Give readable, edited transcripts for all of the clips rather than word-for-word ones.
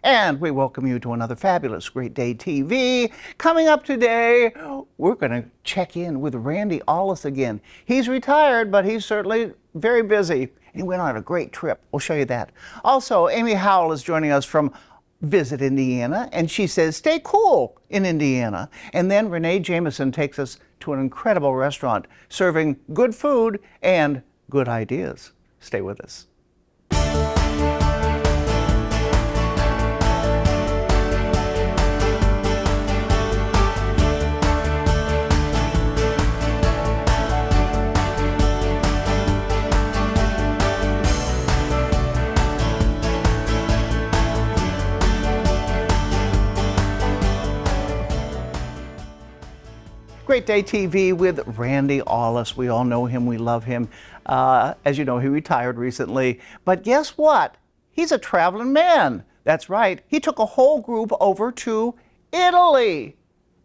And we welcome you to another fabulous Great Day TV. Coming up today, we're going to check in with Randy Ollis again. He's retired, but he's certainly very busy. He went on a great trip. We'll show you that. Also, Amy Howell is joining us from Visit Indiana, and she says, stay cool in Indiana. And then Renee Jameson takes us to an incredible restaurant serving good food and good ideas. Stay with us. Great Day TV with Randy Ollis. We all know him, we love him. As you know, he retired recently. But guess what? He's a traveling man. That's right. He took a whole group over to Italy.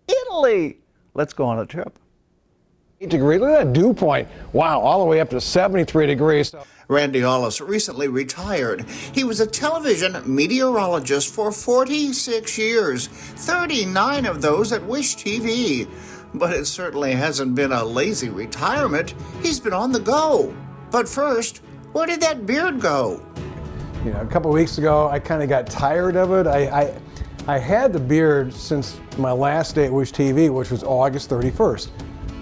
Italy. Let's go on a trip. 8 degrees. Look at that dew point. Wow, all the way up to 73 degrees. Randy Ollis recently retired. He was a television meteorologist for 46 years, 39 of those at Wish TV. But it certainly hasn't been a lazy retirement. He's been on the go. But first, where did that beard go? You know, a couple of weeks ago, I kind of got tired of it. I had the beard since my last day at Wish TV, which was August 31st.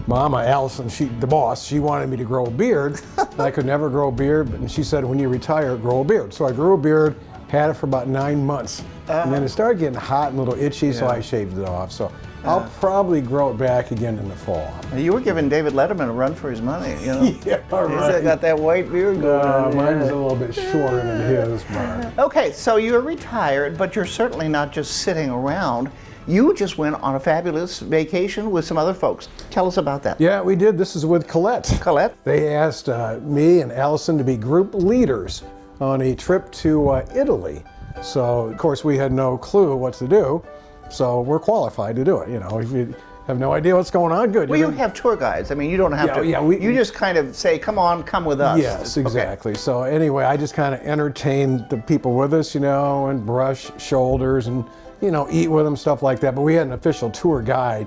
Mama, Allison, the boss, she wanted me to grow a beard. I could never grow a beard, and she said, when you retire, grow a beard. So I grew a beard, had it for about 9 months. And then it started getting hot and a little itchy, so I shaved it off. So I'll probably grow it back again in the fall. You were giving David Letterman a run for his money, you know? Yeah, right. He's got that white beard going on. Mine is a little bit shorter than his, but... Okay, so you're retired, but you're certainly not just sitting around. You just went on a fabulous vacation with some other folks. Tell us about that. Yeah, we did. This is with Colette. Colette? They asked me and Allison to be group leaders on a trip to Italy. So, of course, we had no clue what to do. So we're qualified to do it. You know, if you have no idea what's going on, good. Well, you have tour guides. I mean, you don't have to. Yeah, you just kind of say, come on, come with us. Yes, exactly. Okay. So anyway, I just kind of entertained the people with us, you know, and brush shoulders and, you know, eat with them, stuff like that. But we had an official tour guide.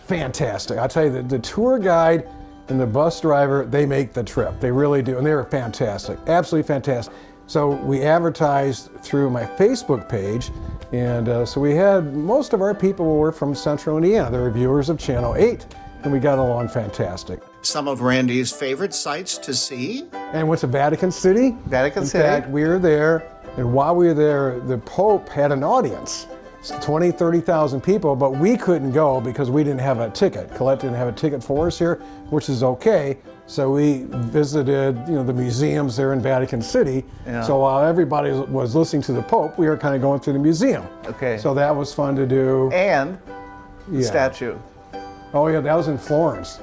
Fantastic. I'll tell you, the tour guide and the bus driver, they make the trip. They really do. And they were fantastic. Absolutely fantastic. So we advertised through my Facebook page, and so we had most of our people were from Central Indiana. They were viewers of Channel 8, and we got along fantastic. Some of Randy's favorite sights to see? And went to Vatican City. Vatican City. In fact, we were there, and while we were there, the Pope had an audience. 20, 30,000 people, but we couldn't go because we didn't have a ticket. Colette didn't have a ticket for us here, which is okay. So we visited, you know, the museums there in Vatican City. Yeah. So while everybody was listening to the Pope, we were kind of going through the museum. Okay. So that was fun to do. And the statue. Oh yeah, that was in Florence.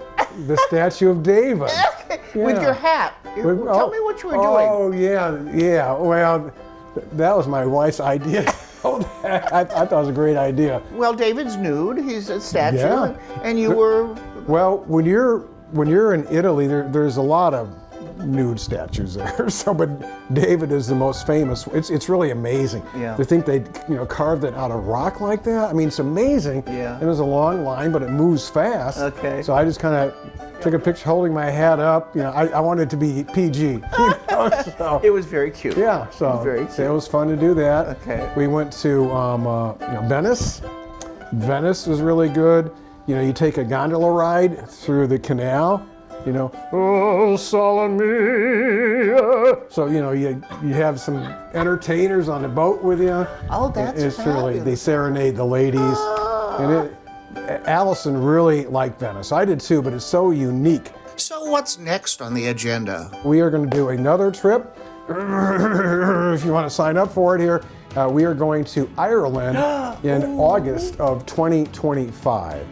The statue of David. Yeah. With your hat. Tell me what you were doing. Oh yeah. Well, that was my wife's idea. I thought it was a great idea. Well, David's nude. He's a statue, and you were. Well, when you're in Italy, there's a lot of nude statues there. So, but David is the most famous. It's really amazing. Yeah. To think they carved it out of rock like that. I mean, it's amazing. Yeah. And there's a long line, but it moves fast. Okay. So I just kind of took a picture holding my hat up. You know, I wanted it to be PG. You know, so. It was very cute. Yeah, so very cute. It was fun to do that. Okay. We went to Venice. Venice was really good. You know, you take a gondola ride through the canal. You know, oh, Solomia. So you know, you have some entertainers on the boat with you. Oh, that's it's really, they serenade the ladies, and Allison really liked Venice. I did too, but it's so unique. So what's next on the agenda? We are going to do another trip. If you want to sign up for it here, we are going to Ireland in August of 2025.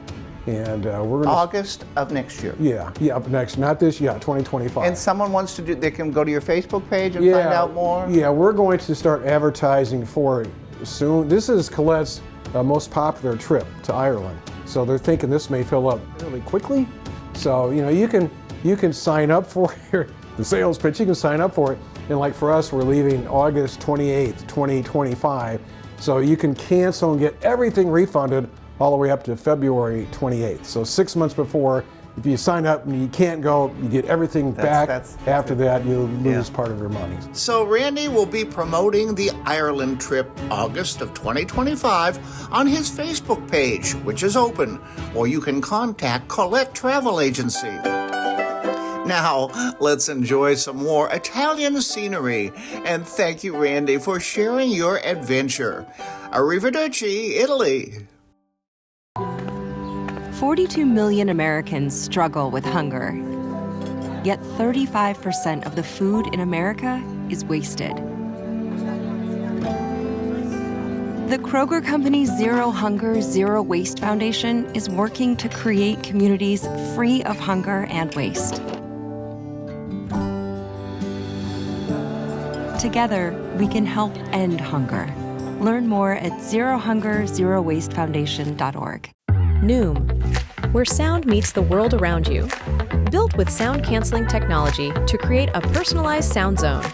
And we're going to... August of next year? Yeah, up next. Not this, 2025. And someone wants to do, they can go to your Facebook page and find out more? Yeah, we're going to start advertising for it soon. This is Colette's most popular trip to Ireland. So they're thinking this may fill up really quickly. So, you know, you can sign up for the sales pitch, you can sign up for it. And like for us, we're leaving August 28th, 2025. So you can cancel and get everything refunded all the way up to February 28th. So 6 months before, if you sign up and you can't go, you get everything back. After that, you lose part of your money. So Randy will be promoting the Ireland trip August of 2025 on his Facebook page, which is open, or you can contact Colette Travel Agency. Now, let's enjoy some more Italian scenery, and thank you, Randy, for sharing your adventure. Arrivederci, Italy. 42 million Americans struggle with hunger, yet 35% of the food in America is wasted. The Kroger Company's Zero Hunger, Zero Waste Foundation is working to create communities free of hunger and waste. Together, we can help end hunger. Learn more at zerohungerzerowastefoundation.org. Noom, where sound meets the world around you. Built with sound-canceling technology to create a personalized sound zone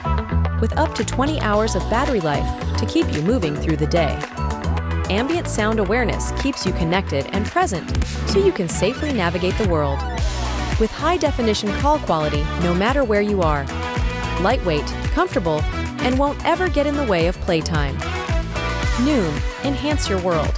with up to 20 hours of battery life to keep you moving through the day. Ambient sound awareness keeps you connected and present so you can safely navigate the world. With high-definition call quality no matter where you are. Lightweight, comfortable, and won't ever get in the way of playtime. Noom, enhance your world.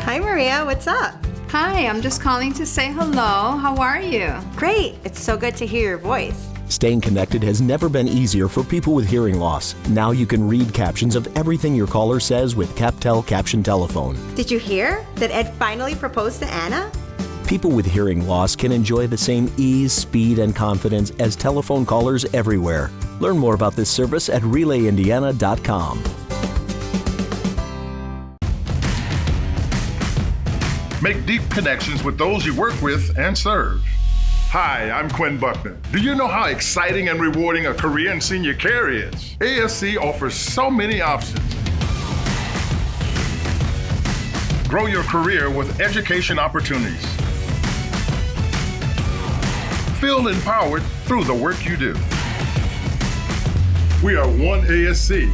Hi, Maria. What's up? Hi, I'm just calling to say hello. How are you? Great. It's so good to hear your voice. Staying connected has never been easier for people with hearing loss. Now you can read captions of everything your caller says with CapTel Caption Telephone. Did you hear that Ed finally proposed to Anna? People with hearing loss can enjoy the same ease, speed, and confidence as telephone callers everywhere. Learn more about this service at RelayIndiana.com. Make deep connections with those you work with and serve. Hi, I'm Quinn Buckner. Do you know how exciting and rewarding a career in senior care is? ASC offers so many options. Grow your career with education opportunities. Feel empowered through the work you do. We are one ASC.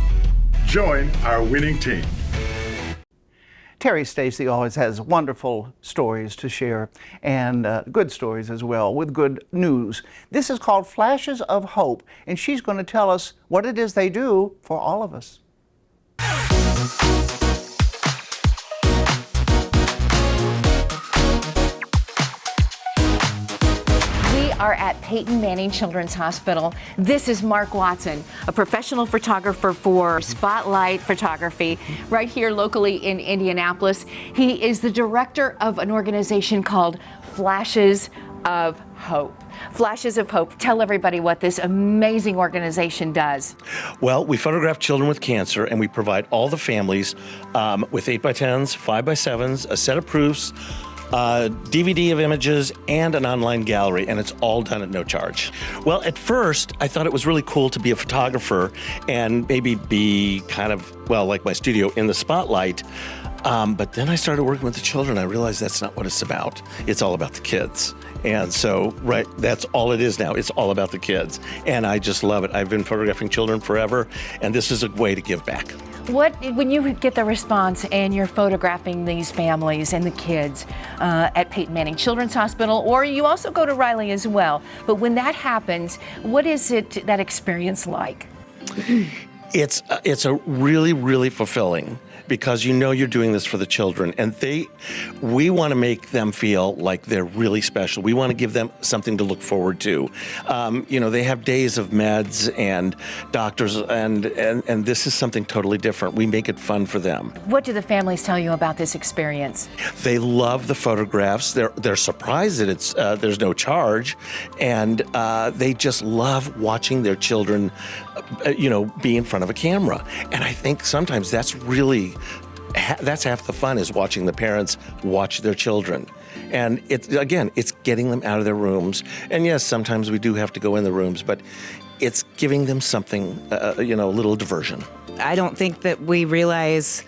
Join our winning team. Terry Stacy always has wonderful stories to share, and good stories as well, with good news. This is called Flashes of Hope, and she's going to tell us what it is they do for all of us. Are at Peyton Manning Children's Hospital. This is Mark Watson, a professional photographer for Spotlight Photography right here locally in Indianapolis. He is the director of an organization called Flashes of Hope. Flashes of Hope. Tell everybody what this amazing organization does. Well, we photograph children with cancer, and we provide all the families with 8x10s, 5x7s, a set of proofs, DVD of images, and an online gallery, and it's all done at no charge. Well, at first, I thought it was really cool to be a photographer and maybe be kind of, well, like my studio, in the spotlight. But then I started working with the children. I realized that's not what it's about. It's all about the kids. And so, right, that's all it is now. It's all about the kids. And I just love it. I've been photographing children forever, and this is a way to give back. When you get the response and you're photographing these families and the kids at Peyton Manning Children's Hospital, or you also go to Riley as well, but when that happens, what is that experience like? It's a really, really fulfilling, because you know you're doing this for the children, and we want to make them feel like they're really special. We want to give them something to look forward to. They have days of meds and doctors, and this is something totally different. We make it fun for them. What do the families tell you about this experience? They love the photographs. They're surprised that there's no charge, and they just love watching their children, be in front of a camera. And I think sometimes that's half the fun, is watching the parents watch their children. And it's getting them out of their rooms. And yes, sometimes we do have to go in the rooms, but it's giving them something, a little diversion. I don't think that we realize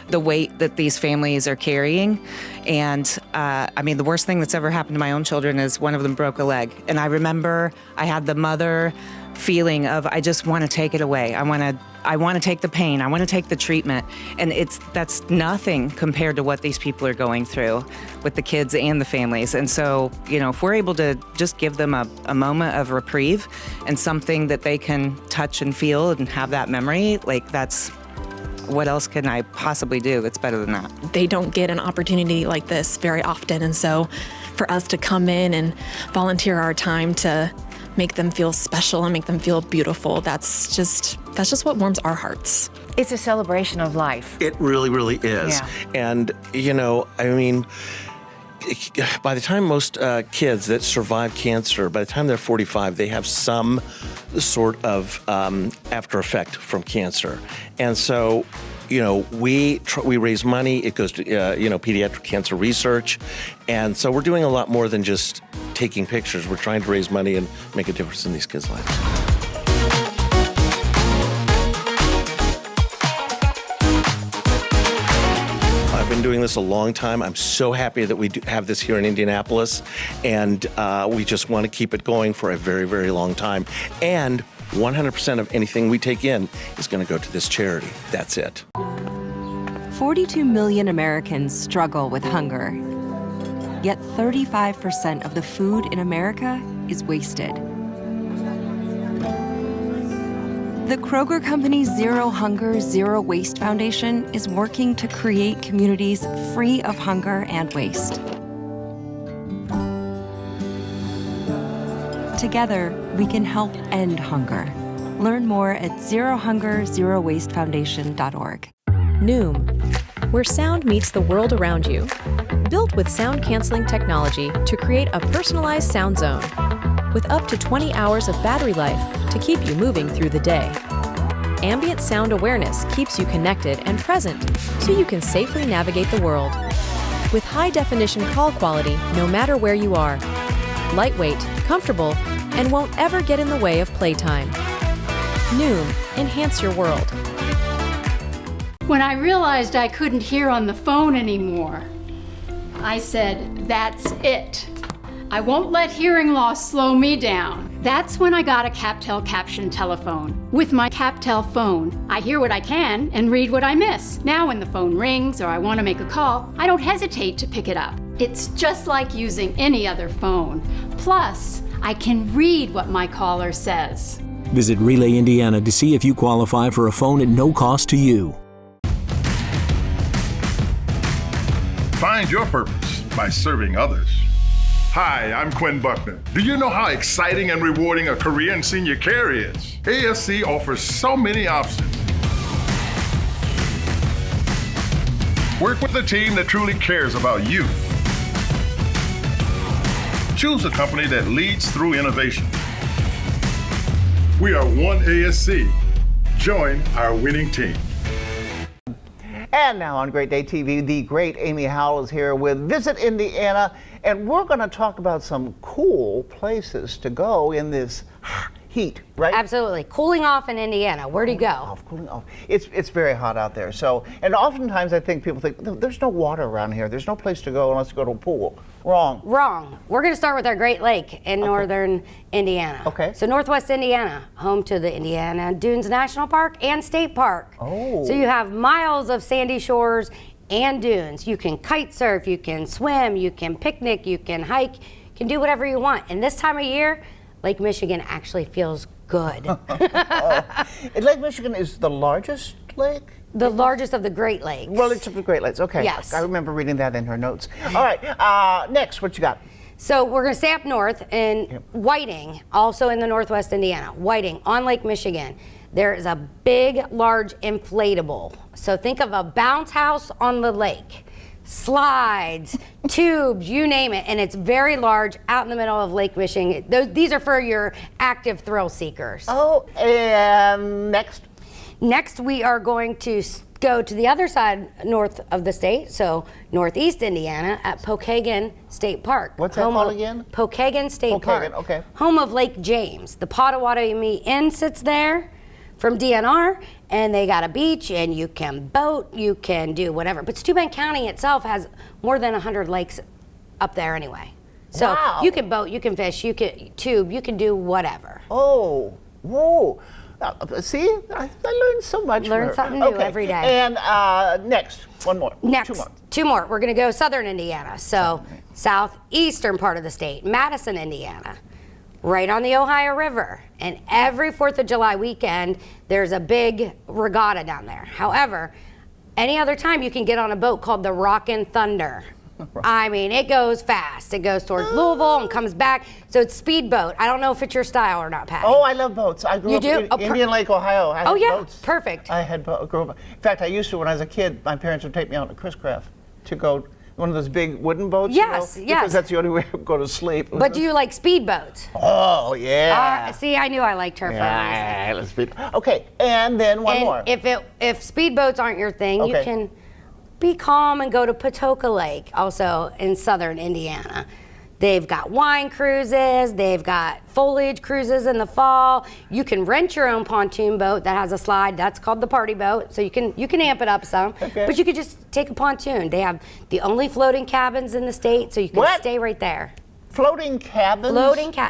the weight that these families are carrying. And the worst thing that's ever happened to my own children is one of them broke a leg. And I remember I had the mother feeling of I just want to take it away. I want to take the pain. I want to take the treatment. And that's nothing compared to what these people are going through with the kids and the families. And so, if we're able to just give them a moment of reprieve and something that they can touch and feel and have that memory, that's what else can I possibly do that's better than that? They don't get an opportunity like this very often. And so for us to come in and volunteer our time to make them feel special and make them feel beautiful, that's just what warms our hearts. It's a celebration of life. It really, really is. Yeah. And, by the time most kids that survive cancer, by the time they're 45, they have some sort of after effect from cancer. And so, we raise money. It goes to, pediatric cancer research. And so we're doing a lot more than just taking pictures. We're trying to raise money and make a difference in these kids' lives. I've been doing this a long time. I'm so happy that we have this here in Indianapolis, and we just want to keep it going for a very, very long time. And 100% of anything we take in is going to go to this charity. That's it. 42 million Americans struggle with hunger. Yet 35% of the food in America is wasted. The Kroger Company's Zero Hunger, Zero Waste Foundation is working to create communities free of hunger and waste. Together, we can help end hunger. Learn more at zerohungerzerowastefoundation.org. Noom, where sound meets the world around you. Built with sound canceling technology to create a personalized sound zone. With up to 20 hours of battery life to keep you moving through the day. Ambient sound awareness keeps you connected and present so you can safely navigate the world. With high-definition call quality no matter where you are. Lightweight, comfortable, and won't ever get in the way of playtime. Noom, enhance your world. When I realized I couldn't hear on the phone anymore, I said, that's it. I won't let hearing loss slow me down. That's when I got a CapTel caption telephone. With my CapTel phone, I hear what I can and read what I miss. Now when the phone rings or I want to make a call, I don't hesitate to pick it up. It's just like using any other phone. Plus, I can read what my caller says. Visit Relay Indiana to see if you qualify for a phone at no cost to you. Find your purpose by serving others. Hi, I'm Quinn Buckner. Do you know how exciting and rewarding a career in senior care is? ASC offers so many options. Work with a team that truly cares about you. Choose a company that leads through innovation. We are one ASC. Join our winning team. And now on Great Day TV, the great Amy Howell is here with Visit Indiana, and we're going to talk about some cool places to go in this heat, right? Absolutely. Cooling off in Indiana. Where do you go? Cooling off. It's very hot out there. So, and oftentimes I think people think, there's no water around here. There's no place to go unless you go to a pool. Wrong. Wrong. We're going to start with our Great Lake in northern Indiana. Okay. So Northwest Indiana, home to the Indiana Dunes National Park and State Park. Oh. So you have miles of sandy shores and dunes. You can kite surf, you can swim, you can picnic, you can hike, you can do whatever you want. And this time of year, Lake Michigan actually feels good. Lake Michigan is the largest lake? The largest of the Great Lakes. Well, it's of the Great Lakes, okay. Yes. I remember reading that in her notes. All right, next, what you got? So we're gonna stay up north in Whiting, also in the Northwest Indiana. Whiting on Lake Michigan. There is a big, large inflatable. So think of a bounce house on the lake. Slides, tubes, you name it, and it's very large out in the middle of Lake Michigan. These are for your active thrill seekers. Oh, and next? Next, we are going to go to the other side north of the state, so Northeast Indiana at Pokagon State Park. What's that called again? Pokagon State Park. Okay. Home of Lake James. The Potawatomi Inn sits there from DNR, and they got a beach, and you can boat, you can do whatever. But Steuben County itself has more than 100 lakes up there anyway. So wow. You can boat, you can fish, you can tube, you can do whatever. Oh, Whoa. See, I learned so much. Learn from her. something new every day. And next, one more. Next, Two more. two more. We're going to go southern Indiana. So southeastern part of the state, Madison, Indiana, right on the Ohio River. And every 4th of July weekend, there's a big regatta down there. However, any other time you can get on a boat called the Rockin' Thunder. I mean, it goes fast. It goes towards Louisville and comes back. So it's speedboat. I don't know if it's your style or not, Patty. Oh, I love boats. I grew up in Indian Lake, Ohio. I had boats. Perfect. I had grew up. In fact, I used to when I was a kid. My parents would take me out to Chris Craft to go one of those big wooden boats. Yes, you know, yes. Because that's the only way to go to sleep. But do you like speedboats? Oh yeah. See, I knew I liked her for a reason. Yeah, let's speed. Okay, and then one more. If speedboats aren't your thing, you Okay. can be calm and go to Patoka Lake, also in southern Indiana. They've got wine cruises, they've got foliage cruises in the fall. You can rent your own pontoon boat that has a slide. That's called the party boat. So you can amp it up some. Okay. But you could just take a pontoon. They have the only floating cabins in the state, so you can stay right there. Floating cabins?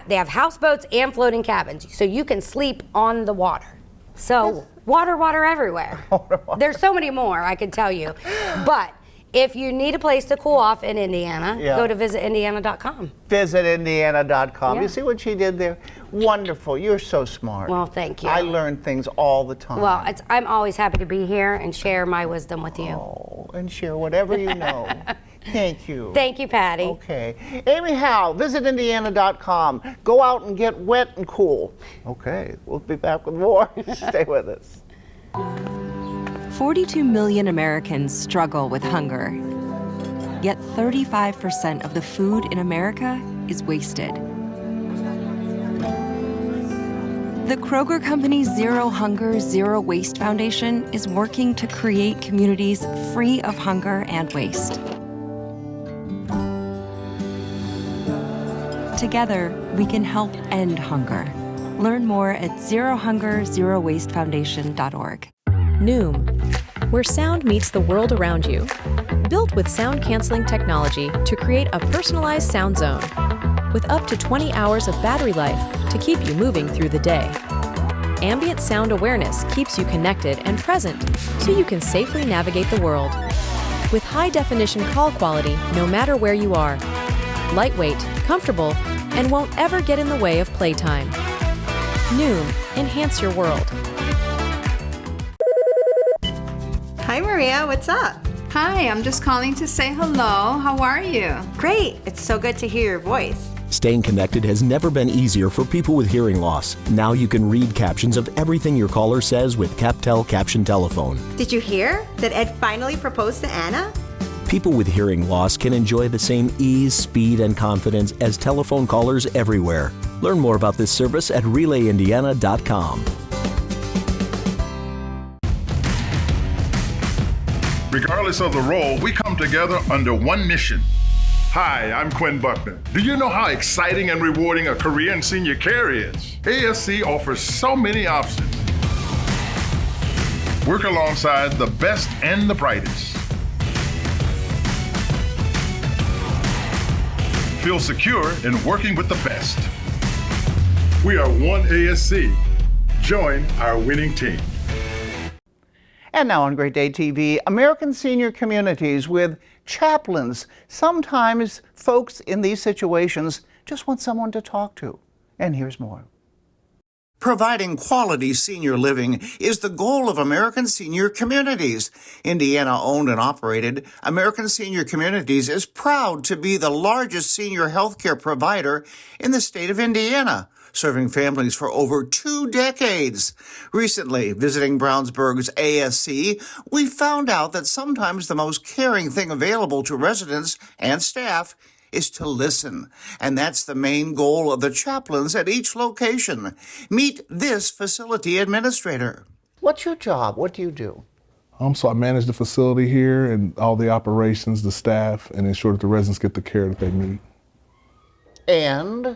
They have houseboats and floating cabins, so you can sleep on the water. So water everywhere. There's so many more I could tell you. But if you need a place to cool off in Indiana, go to visitindiana.com. Visitindiana.com. Yeah. You see what she did there? Wonderful. You're so smart. Well, thank you. I learn things all the time. Well, I'm always happy to be here and share my wisdom with you. Oh, and share whatever you know. Thank you. Thank you, Patty. Okay. Amy Howe, visitindiana.com. Go out and get wet and cool. Okay. We'll be back with more. Stay with us. 42 million Americans struggle with hunger. Yet 35% of the food in America is wasted. The Kroger Company's Zero Hunger, Zero Waste Foundation is working to create communities free of hunger and waste. Together, we can help end hunger. Learn more at zerohungerzerowastefoundation.org. Noom, where sound meets the world around you. Built with sound canceling technology to create a personalized sound zone with up to 20 hours of battery life to keep you moving through the day. Ambient sound awareness keeps you connected and present so you can safely navigate the world. With high-definition call quality no matter where you are. Lightweight, comfortable, and won't ever get in the way of playtime. Noom, enhance your world. Hi, Maria. What's up? Hi, I'm just calling to say hello. How are you? Great. It's so good to hear your voice. Staying connected has never been easier for people with hearing loss. Now you can read captions of everything your caller says with CapTel Caption Telephone. Did you hear that Ed finally proposed to Anna? People with hearing loss can enjoy the same ease, speed, and confidence as telephone callers everywhere. Learn more about this service at RelayIndiana.com. Regardless of the role, we come together under one mission. Hi, I'm Quinn Buckner. Do you know how exciting and rewarding a career in senior care is? ASC offers so many options. Work alongside the best and the brightest. Feel secure in working with the best. We are one ASC. Join our winning team. And now on Great Day TV, American Senior Communities with chaplains. Sometimes folks in these situations just want someone to talk to. And here's more. Providing quality senior living is the goal of American Senior Communities. Indiana-owned and operated, American Senior Communities is proud to be the largest senior health care provider in the state of Indiana, serving families for over 2 decades. Recently, visiting Brownsburg's ASC, we found out that sometimes the most caring thing available to residents and staff is to listen. And that's the main goal of the chaplains at each location. Meet this facility administrator. What's your job? What do you do? So I manage the facility here and all the operations, the staff, and ensure that the residents get the care that they need. And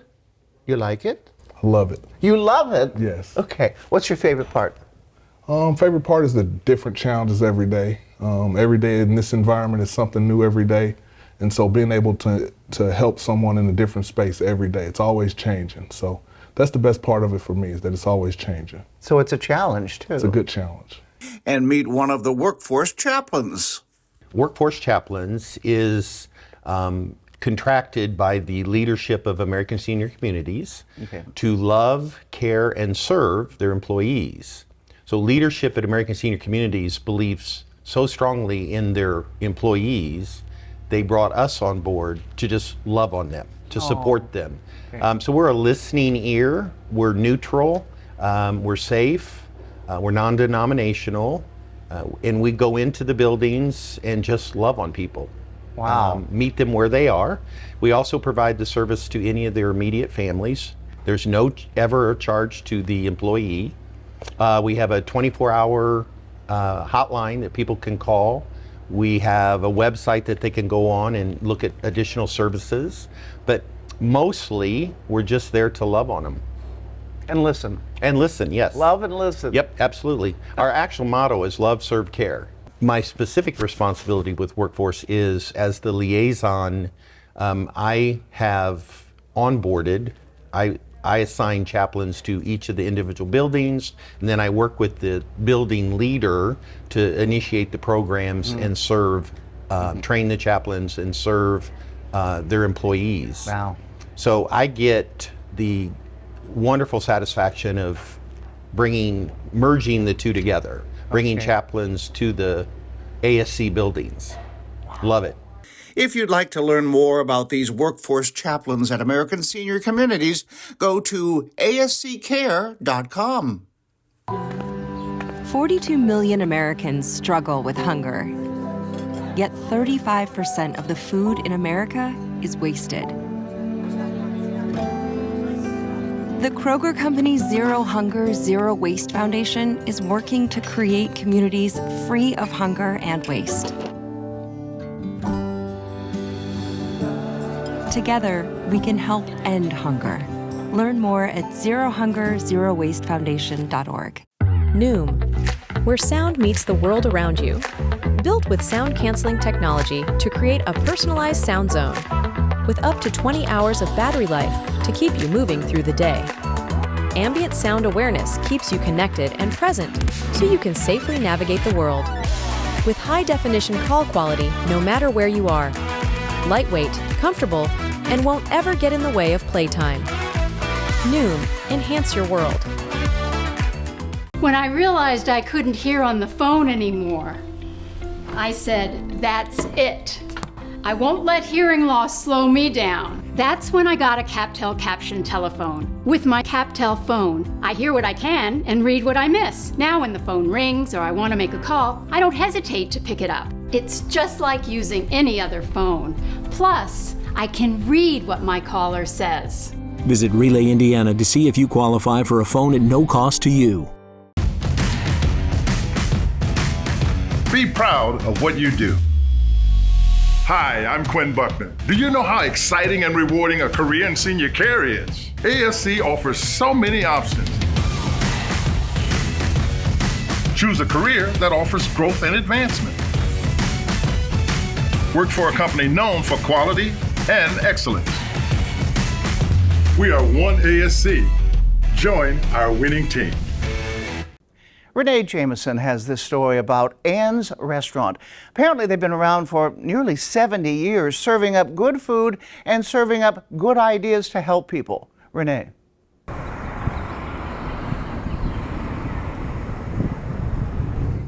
you like it? I love it. You love it? Yes. Okay. What's your favorite part? Favorite part is the different challenges every day. Every day in this environment is something new every day. And so being able to help someone in a different space every day, it's always changing. So that's the best part of it for me, is that it's always changing. So it's a challenge, too. It's a good challenge. And meet one of the workforce chaplains. Workforce Chaplains is contracted by the leadership of American Senior Communities to love, care, and serve their employees. So leadership at American Senior Communities believes so strongly in their employees, they brought us on board to just love on them, to support them. So we're a listening ear, we're neutral, we're safe, we're non-denominational, and we go into the buildings and just love on people. Wow. Meet them where they are. We also provide the service to any of their immediate families. There's no ever charge to the employee. We have a 24-hour hotline that people can call. We have a website that they can go on and look at additional services. But mostly, we're just there to love on them. And listen. And listen, yes. Love and listen. Yep, absolutely. Our actual motto is love, serve, care. My specific responsibility with Workforce is, as the liaison, I have onboarded, I assign chaplains to each of the individual buildings, and then I work with the building leader to initiate the programs and serve, train the chaplains and serve their employees. Wow. So I get the wonderful satisfaction of merging the two together, bringing chaplains to the ASC buildings. Love it. If you'd like to learn more about these workforce chaplains at American Senior Communities, go to asccare.com. 42 million Americans struggle with hunger. Yet 35% of the food in America is wasted. The Kroger Company's Zero Hunger, Zero Waste Foundation is working to create communities free of hunger and waste. Together, we can help end hunger. Learn more at zerohungerzerowastefoundation.org. Noom, where sound meets the world around you. Built with sound canceling technology to create a personalized sound zone with up to 20 hours of battery life to keep you moving through the day. Ambient sound awareness keeps you connected and present so you can safely navigate the world. With high-definition call quality no matter where you are. Lightweight, comfortable, and won't ever get in the way of playtime. Noom, enhance your world. When I realized I couldn't hear on the phone anymore, I said, that's it. I won't let hearing loss slow me down. That's when I got a CapTel caption telephone. With my CapTel phone, I hear what I can and read what I miss. Now when the phone rings or I want to make a call, I don't hesitate to pick it up. It's just like using any other phone. Plus, I can read what my caller says. Visit Relay Indiana to see if you qualify for a phone at no cost to you. Be proud of what you do. Hi, I'm Quinn Buckner. Do you know how exciting and rewarding a career in senior care is? ASC offers so many options. Choose a career that offers growth and advancement. Work for a company known for quality and excellence. We are one ASC. Join our winning team. Renee Jameson has this story about Ann's Restaurant. Apparently they've been around for nearly 70 years, serving up good food and serving up good ideas to help people. Renee.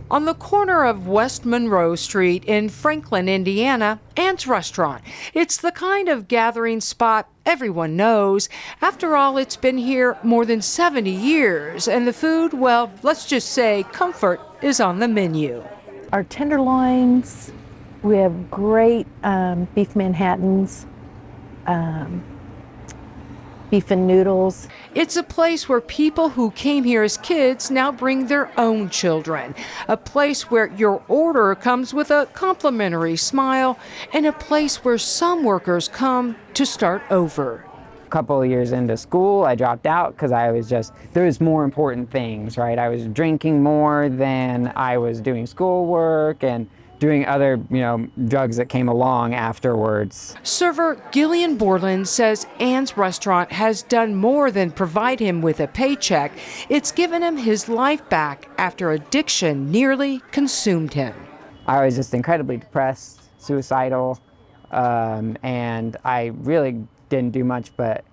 On the corner of West Monroe Street in Franklin, Indiana, Ann's Restaurant. It's the kind of gathering spot everyone knows. After all, it's been here more than 70 years, and the food, well, let's just say comfort is on the menu. Our tenderloins, we have great beef Manhattans, beef and noodles. It's a place where people who came here as kids now bring their own children. A place where your order comes with a complimentary smile, and a place where some workers come to start over. A couple of years into school, I dropped out because there was more important things, right? I was drinking more than I was doing schoolwork, and doing other, drugs that came along afterwards. Server Gillian Borland says Ann's Restaurant has done more than provide him with a paycheck. It's given him his life back after addiction nearly consumed him. I was just incredibly depressed, suicidal, and I really didn't do much but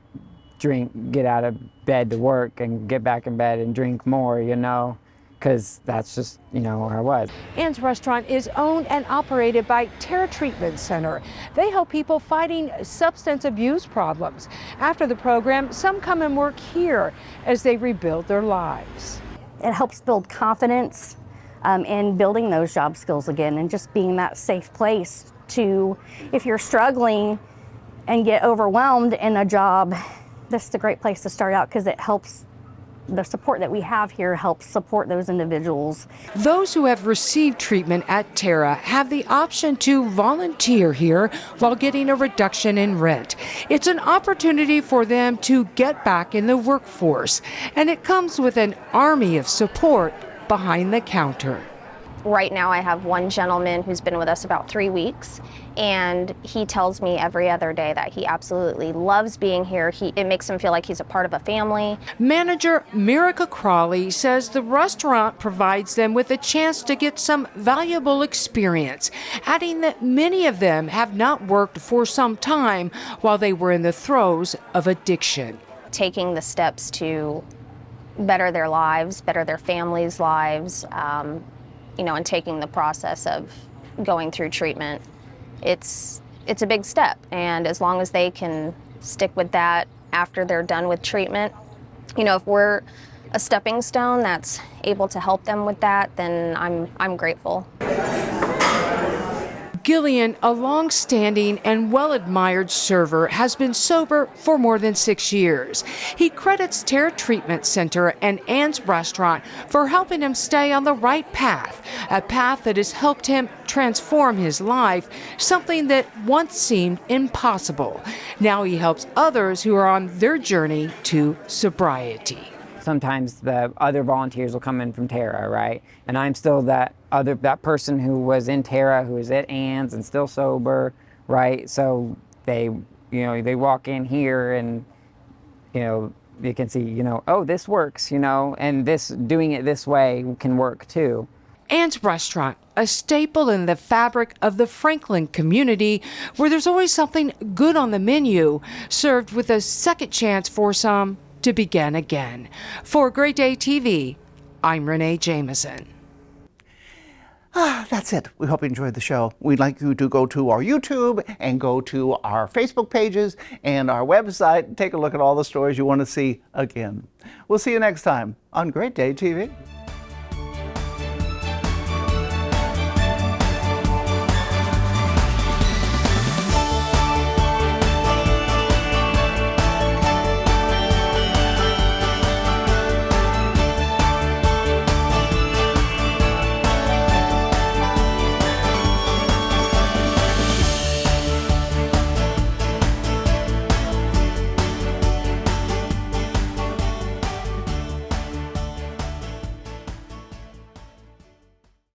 drink, get out of bed to work and get back in bed and drink more, because that's just, where I was. Ann's Restaurant is owned and operated by Terra Treatment Center. They help people fighting substance abuse problems. After the program, some come and work here as they rebuild their lives. It helps build confidence in building those job skills again, and just being that safe place to, if you're struggling and get overwhelmed in a job, this is a great place to start out, because it helps. The support that we have here helps support those individuals. Those who have received treatment at Terra have the option to volunteer here while getting a reduction in rent. It's an opportunity for them to get back in the workforce, and it comes with an army of support behind the counter. Right now I have one gentleman who's been with us about 3 weeks, and he tells me every other day that he absolutely loves being here. It makes him feel like he's a part of a family. Manager Mirica Crawley says the restaurant provides them with a chance to get some valuable experience, adding that many of them have not worked for some time while they were in the throes of addiction. Taking the steps to better their lives, better their families' lives, and taking the process of going through treatment, it's a big step. And as long as they can stick with that after they're done with treatment, if we're a stepping stone that's able to help them with that, then I'm grateful. Gillian, a long-standing and well-admired server, has been sober for more than 6 years. He credits Terra Treatment Center and Ann's Restaurant for helping him stay on the right path, a path that has helped him transform his life, something that once seemed impossible. Now he helps others who are on their journey to sobriety. Sometimes the other volunteers will come in from Terra, right? And I'm still that person who was in Terra, who was at Ann's and still sober, right? So they walk in here and, you can see, oh, this works, and doing it this way can work too. Ann's Restaurant, a staple in the fabric of the Franklin community, where there's always something good on the menu, served with a second chance for some to begin again. For Great Day TV, I'm Renee Jameson. That's it. We hope you enjoyed the show. We'd like you to go to our YouTube and go to our Facebook pages and our website. Take a look at all the stories you want to see again. We'll see you next time on Great Day TV.